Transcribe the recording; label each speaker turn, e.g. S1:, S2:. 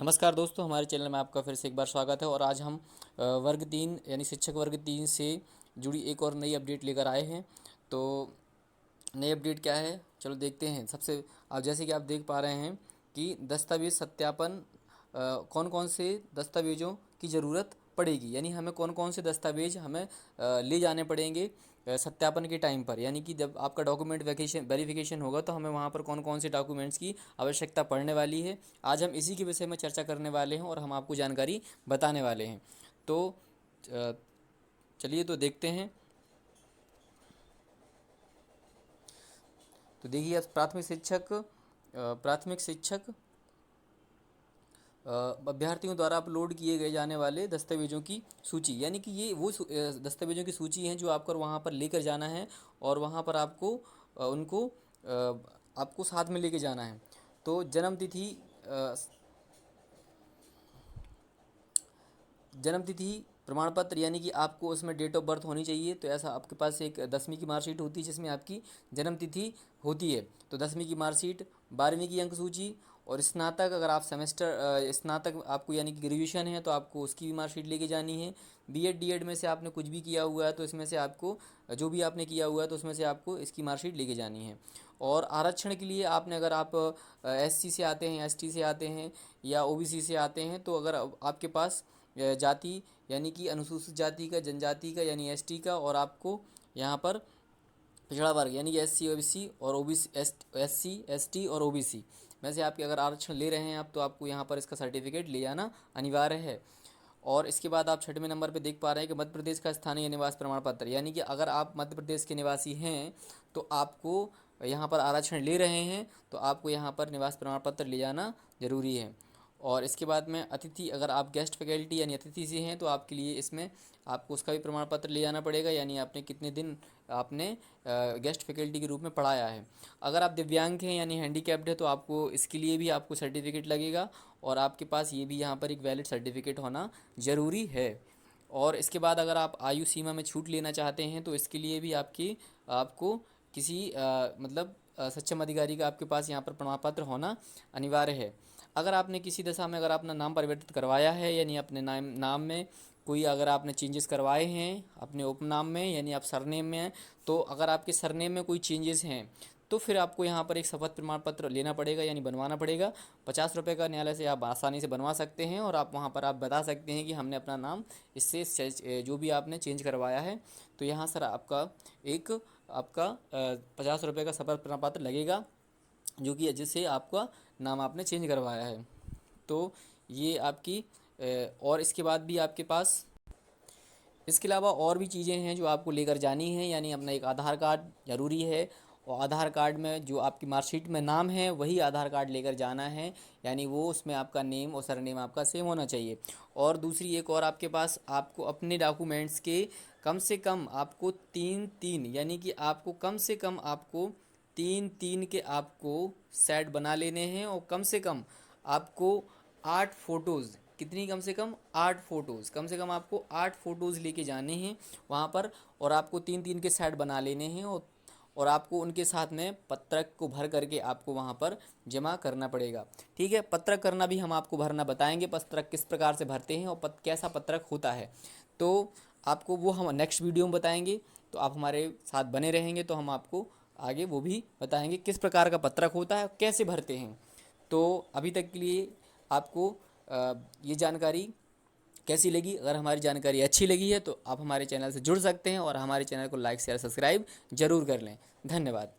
S1: नमस्कार दोस्तों, हमारे चैनल में आपका फिर से एक बार स्वागत है। और आज हम वर्ग 3 यानी शिक्षक वर्ग 3 से जुड़ी एक और नई अपडेट लेकर आए हैं। तो नई अपडेट क्या है, चलो देखते हैं। सबसे आप जैसे कि आप देख पा रहे हैं कि दस्तावेज़ सत्यापन, कौन कौन से दस्तावेज़ों की ज़रूरत पड़ेगी, यानी हमें कौन कौन से दस्तावेज़ हमें ले जाने पड़ेंगे सत्यापन के टाइम पर। यानी कि जब आपका डॉक्यूमेंट वेरिफिकेशन होगा तो हमें वहाँ पर कौन कौन से डॉक्यूमेंट्स की आवश्यकता पड़ने वाली है। आज हम इसी के विषय में चर्चा करने वाले हैं और हम आपको जानकारी बताने वाले हैं। तो अ, चलिए तो देखते हैं। तो देखिए, आज प्राथमिक शिक्षक अभ्यर्थियों द्वारा अपलोड किए गए जाने वाले दस्तावेज़ों की सूची, यानी कि ये वो दस्तावेज़ों की सूची हैं जो आपको वहाँ पर लेकर जाना है और वहाँ पर आपको उनको आपको साथ में लेके जाना है। तो जन्म तिथि प्रमाण पत्र, यानी कि आपको उसमें डेट ऑफ बर्थ होनी चाहिए। तो ऐसा आपके पास एक 10वीं की मार्कशीट होती है जिसमें आपकी जन्म तिथि होती है। तो 10वीं की मार्कशीट, 12वीं की अंक सूची, और स्नातक अगर आप स्नातक आपको यानी कि ग्रेजुएशन है तो आपको उसकी भी मार्कशीट लेके जानी है। बीएड डीएड में से आपने कुछ भी किया हुआ है तो इसमें से आपको जो भी आपने किया हुआ है तो उसमें से आपको इसकी मार्कशीट लेके जानी है। और आरक्षण के लिए आपने, अगर आप एससी से आते हैं, एसटी से आते हैं या ओबीसी से आते हैं, तो अगर आपके पास जाति यानी कि अनुसूचित जाति का, जनजाति का यानी एसटी का, और आपको यहाँ पर पिछड़ा वर्ग यानी कि एससी ओबीसी और ओबीसी, एससी एसटी और ओबीसी में से आपके अगर आरक्षण ले रहे हैं आप, तो आपको यहाँ पर इसका सर्टिफिकेट ले आना अनिवार्य है। और इसके बाद आप 6वें नंबर पे देख पा रहे हैं कि मध्य प्रदेश का स्थानीय निवास प्रमाण पत्र, यानी कि अगर आप मध्य प्रदेश के निवासी हैं तो आपको यहाँ पर आरक्षण ले रहे हैं तो आपको यहाँ पर निवास प्रमाण पत्र ले जाना ज़रूरी है। और इसके बाद में अतिथि, अगर आप गेस्ट फैकल्टी यानी अतिथि से हैं तो आपके लिए इसमें आपको उसका भी प्रमाण पत्र ले जाना पड़ेगा, यानी आपने कितने दिन आपने गेस्ट फैकल्टी के रूप में पढ़ाया है। अगर आप दिव्यांग हैं यानी हैंडीकैप्ड है तो आपको इसके लिए भी आपको सर्टिफिकेट लगेगा और आपके पास ये भी यहाँ पर एक वैलिड सर्टिफिकेट होना ज़रूरी है। और इसके बाद अगर आप आयु सीमा में छूट लेना चाहते हैं तो इसके लिए भी आपको किसी सक्षम अधिकारी का आपके पास यहाँ पर प्रमाण पत्र होना अनिवार्य है। अगर आपने किसी दशा में अगर अपना नाम परिवर्तित करवाया है, यानी अपने नाम में कोई अगर आपने चेंजेस करवाए हैं अपने उपनाम में, यानी आप सरनेम में हैं, तो अगर आपके सरनेम में कोई चेंजेस हैं तो फिर आपको यहाँ पर एक शपथ प्रमाण पत्र लेना पड़ेगा यानी बनवाना पड़ेगा। 50 रुपये का न्यायालय से आप आसानी से बनवा सकते हैं और आप वहाँ पर आप बता सकते हैं कि हमने अपना नाम इससे जो भी आपने चेंज करवाया है। तो यहाँ सर आपका 50 रुपये का शपथ प्रमाण पत्र लगेगा, जो कि जिससे आपका नाम आपने चेंज करवाया है। तो ये आपकी और इसके बाद भी आपके पास इसके अलावा और भी चीज़ें हैं जो आपको लेकर जानी है, यानी अपना एक आधार कार्ड ज़रूरी है। और आधार कार्ड में जो आपकी मार्कशीट में नाम है वही आधार कार्ड लेकर जाना है, यानी वो उसमें आपका नेम और सरनेम आपका सेम होना चाहिए। और दूसरी एक और आपके पास, आपको अपने डॉक्यूमेंट्स के कम से कम आपको तीन तीन, यानी कि आपको कम से कम आपको तीन तीन के आपको सेट बना लेने हैं। और कम से कम आपको 8 फ़ोटोज़, कितनी, कम से कम 8 फ़ोटोज़, कम से कम आपको 8 फ़ोटोज़ लेके जाने हैं वहाँ पर। और आपको तीन तीन के सेट बना लेने हैं और आपको उनके साथ में पत्रक को भर करके आपको वहाँ पर जमा करना पड़ेगा। ठीक है, पत्रक करना भी हम आपको भरना बताएंगे, पत्रक किस प्रकार से भरते हैं और कैसा पत्रक होता है। तो आपको वो हम नेक्स्ट वीडियो में बताएंगे। तो आप हमारे साथ बने रहेंगे तो हम आपको आगे वो भी बताएंगे किस प्रकार का पत्रक होता है, कैसे भरते हैं। तो अभी तक के लिए आपको ये जानकारी कैसी लगी? अगर हमारी जानकारी अच्छी लगी है तो आप हमारे चैनल से जुड़ सकते हैं और हमारे चैनल को लाइक शेयर सब्सक्राइब जरूर कर लें। धन्यवाद।